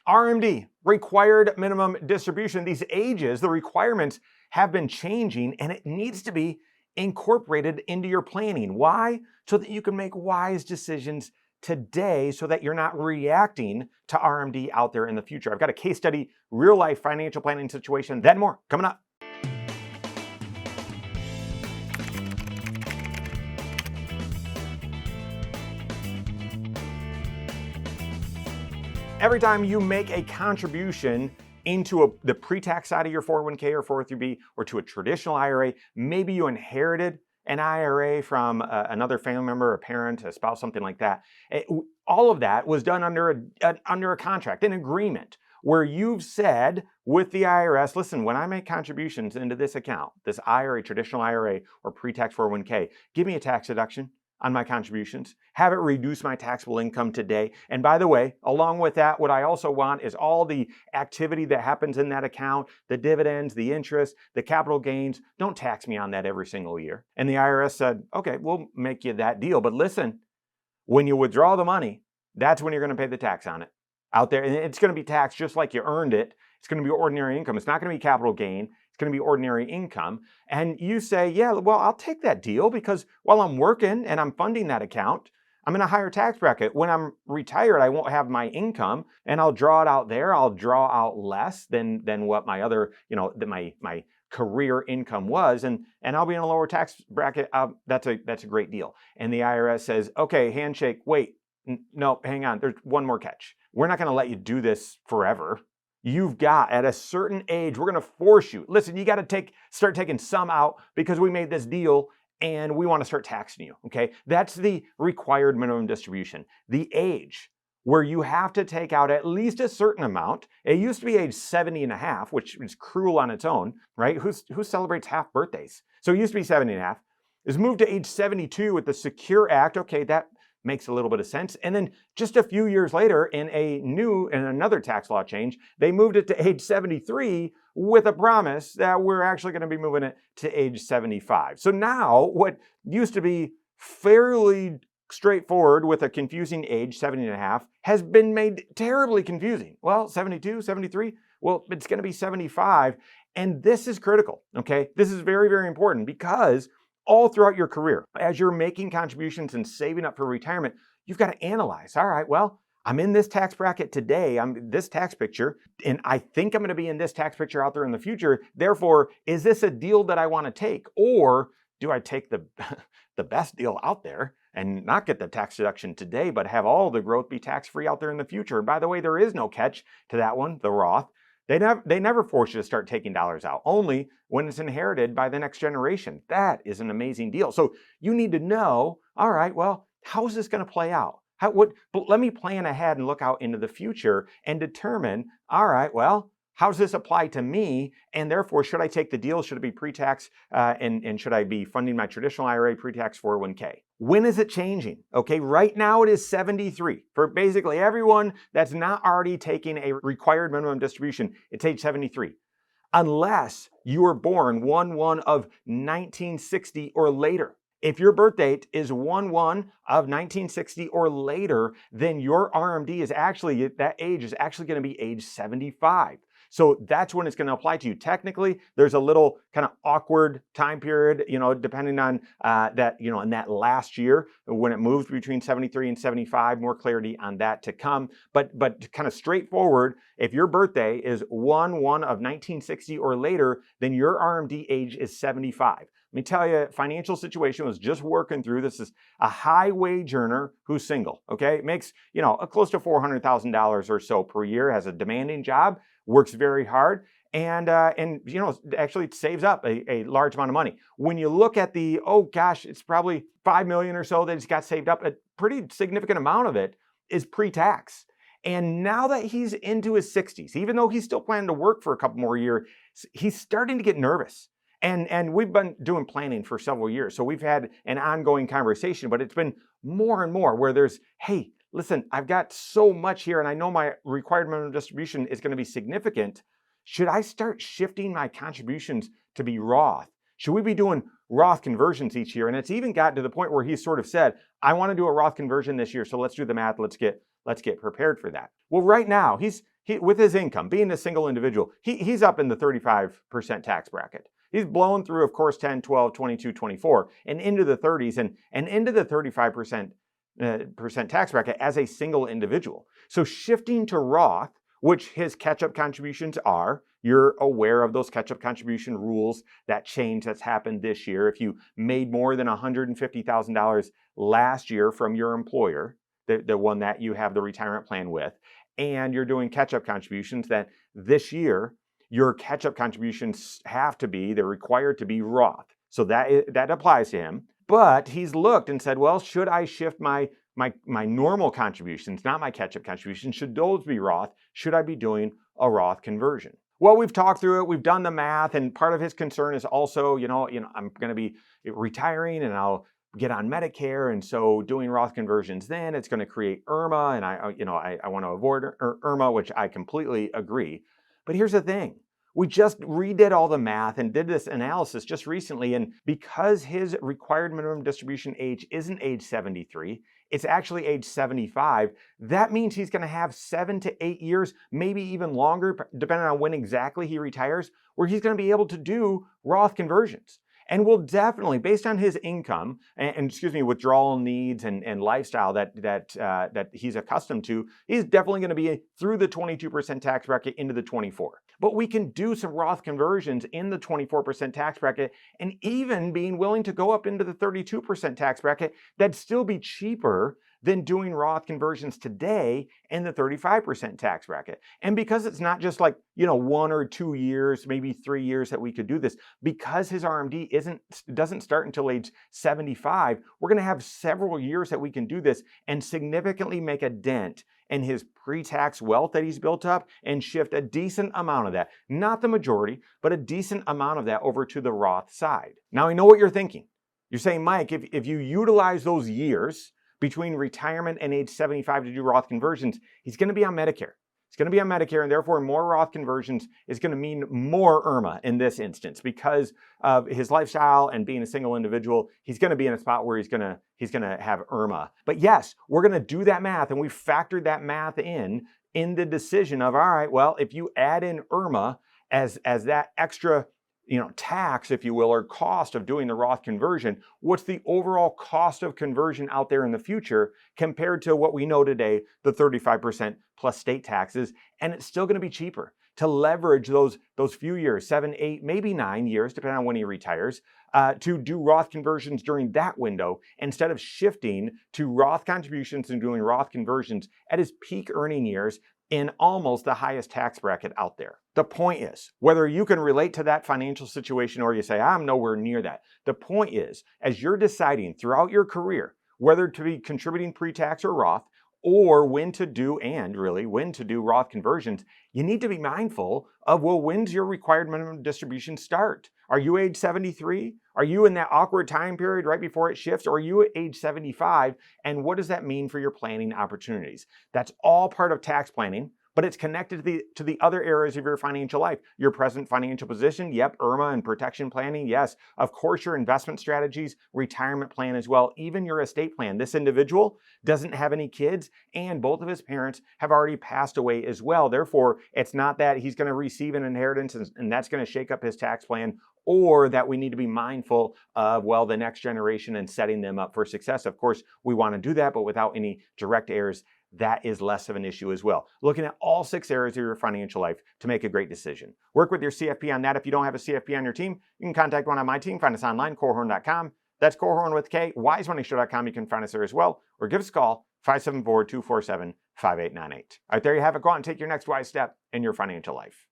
RMD, required minimum distribution. These ages, the requirements have been changing, and it needs to be incorporated into your planning. Why? So that you can make wise decisions today so that you're not reacting to RMD out there in the future. I've got a case study, real life financial planning situation, that and more coming up. Every time you make a contribution into the pre-tax side of your 401k or 403b or to a traditional IRA, maybe you inherited an IRA from another family member, a parent, a spouse, something like that. All of that was done under a contract, an agreement, where you've said with the IRS, listen, when I make contributions into this account, this IRA, traditional IRA or pre-tax 401k, give me a tax deduction on my contributions, have it reduce my taxable income today. And by the way, along with that, what I also want is all the activity that happens in that account, the dividends, the interest, the capital gains, don't tax me on that every single year. And the IRS said, okay, we'll make you that deal. But listen, when you withdraw the money, that's when you're going to pay the tax on it out there. And it's going to be taxed just like you earned it. It's going to be ordinary income. It's not going to be capital gain. It's going to be ordinary income. And you say, yeah, well, I'll take that deal because while I'm working and I'm funding that account, I'm in a higher tax bracket. When I'm retired, I won't have my income and I'll draw it out there. I'll draw out less than what my other, my career income was, and I'll be in a lower tax bracket. That's a great deal. And the IRS says, okay, handshake, wait, no, hang on. There's one more catch. We're not going to let you do this forever. You've got, at a certain age, we're going to force you. Listen, you got to start taking some out because we made this deal and we want to start taxing you, okay? That's the required minimum distribution. The age where you have to take out at least a certain amount. It used to be age 70 and a half, which is cruel on its own, right? Who celebrates half birthdays? So it used to be 70 and a half. It's moved to age 72 with the Secure Act. Okay, that makes a little bit of sense. And then just a few years later, in another tax law change, they moved it to age 73 with a promise that we're actually going to be moving it to age 75. So now what used to be fairly straightforward with a confusing age, 70 and a half, has been made terribly confusing. Well, 72, 73, well, it's going to be 75. And this is critical, okay? This is very, very important because all throughout your career, as you're making contributions and saving up for retirement, you've got to analyze, all right, well, I'm in this tax bracket today, I'm in this tax picture, and I think I'm going to be in this tax picture out there in the future. Therefore, is this a deal that I want to take? Or do I take the best deal out there and not get the tax deduction today, but have all the growth be tax-free out there in the future? And by the way, there is no catch to that one, the Roth. They never force you to start taking dollars out, only when it's inherited by the next generation. That is an amazing deal. So you need to know, all right, well, how is this going to play out? But let me plan ahead and look out into the future and determine, all right, well, how does this apply to me? And therefore, should I take the deal? Should it be pre-tax? And should I be funding my traditional IRA pre-tax 401k? When is it changing? Okay, right now it is 73. For basically everyone that's not already taking a required minimum distribution, it's age 73. Unless you were born 1/1 of 1960 or later. If your birth date is 1/1 of 1960 or later, then your RMD is actually, that age is actually going to be age 75. So that's when it's going to apply to you. Technically, there's a little kind of awkward time period, depending on that, in that last year when it moved between 73 and 75, more clarity on that to come. But kind of straightforward, if your birthday is 1/1 of 1960 or later, then your RMD age is 75. Let me tell you, financial situation was just working through. This is a high wage earner who's single, okay? Makes, close to $400,000 or so per year, has a demanding job, works very hard, and actually saves up a large amount of money. When you look at it's probably $5 million or so that he's got saved up, a pretty significant amount of it is pre-tax. And now that he's into his 60s, even though he's still planning to work for a couple more years, he's starting to get nervous. And we've been doing planning for several years. So we've had an ongoing conversation, but it's been more and more where there's, hey, listen, I've got so much here and I know my required minimum distribution is going to be significant. Should I start shifting my contributions to be Roth? Should we be doing Roth conversions each year? And it's even gotten to the point where he's sort of said, I want to do a Roth conversion this year. So let's do the math. Let's get prepared for that. Well, right now, he's with his income, being a single individual, he's up in the 35% tax bracket. He's blown through, of course, 10, 12, 22, 24, and into the 30s and into the 35% tax bracket as a single individual. So shifting to Roth, which his catch-up contributions are, you're aware of those catch-up contribution rules, that change that's happened this year. If you made more than $150,000 last year from your employer, the one that you have the retirement plan with, and you're doing catch-up contributions, that this year, your catch-up contributions they're required to be Roth. So that applies to him. But he's looked and said, well, should I shift my normal contributions, not my catch-up contributions? Should those be Roth? Should I be doing a Roth conversion? Well, we've talked through it. We've done the math. And part of his concern is also, I'm going to be retiring and I'll get on Medicare. And so doing Roth conversions, then it's going to create IRMA. And I want to avoid IRMA, which I completely agree. But here's the thing. We just redid all the math and did this analysis just recently. And because his required minimum distribution age isn't age 73, it's actually age 75, that means he's going to have 7 to 8 years, maybe even longer, depending on when exactly he retires, where he's going to be able to do Roth conversions. And will definitely, based on his income and withdrawal needs and lifestyle that he's accustomed to, he's definitely going to be through the 22% tax bracket into the 24. But we can do some Roth conversions in the 24% tax bracket, and even being willing to go up into the 32% tax bracket, that'd still be cheaper than doing Roth conversions today in the 35% tax bracket. And because it's not just like, 1 or 2 years, maybe 3 years that we could do this, because his RMD doesn't start until age 75, we're going to have several years that we can do this and significantly make a dent in his pre-tax wealth that he's built up and shift a decent amount of that, not the majority, but a decent amount of that over to the Roth side. Now, I know what you're thinking. You're saying, Mike, if you utilize those years between retirement and age 75 to do Roth conversions, he's going to be on Medicare. He's going to be on Medicare, and therefore more Roth conversions is going to mean more IRMA in this instance because of his lifestyle and being a single individual. He's going to be in a spot where he's going to have IRMA. But yes, we're going to do that math, and we factored that math in the decision of, all right, well, if you add in IRMA as that extra tax, if you will, or cost of doing the Roth conversion, what's the overall cost of conversion out there in the future compared to what we know today, the 35% plus state taxes, and it's still going to be cheaper to leverage those few years, 7, 8, maybe 9 years, depending on when he retires, to do Roth conversions during that window instead of shifting to Roth contributions and doing Roth conversions at his peak earning years in almost the highest tax bracket out there. The point is, whether you can relate to that financial situation or you say, I'm nowhere near that. The point is, as you're deciding throughout your career, whether to be contributing pre-tax or Roth, or when to do Roth conversions, you need to be mindful of, well, when's your required minimum distribution start? Are you age 73? Are you in that awkward time period right before it shifts? Or are you at age 75? And what does that mean for your planning opportunities? That's all part of tax planning, but it's connected to the other areas of your financial life. Your present financial position, yep, IRMA and protection planning, yes. Of course, your investment strategies, retirement plan as well, even your estate plan. This individual doesn't have any kids, and both of his parents have already passed away as well. Therefore, it's not that he's going to receive an inheritance and that's going to shake up his tax plan, or that we need to be mindful of, the next generation and setting them up for success. Of course, we want to do that, but without any direct heirs, that is less of an issue as well. Looking at all 6 areas of your financial life to make a great decision. Work with your CFP on that. If you don't have a CFP on your team, you can contact one on my team. Find us online, Korhorn.com. That's Korhorn with K, wisemoneyshow.com. You can find us there as well, or give us a call, 574-247-5898. All right, there you have it. Go out and take your next wise step in your financial life.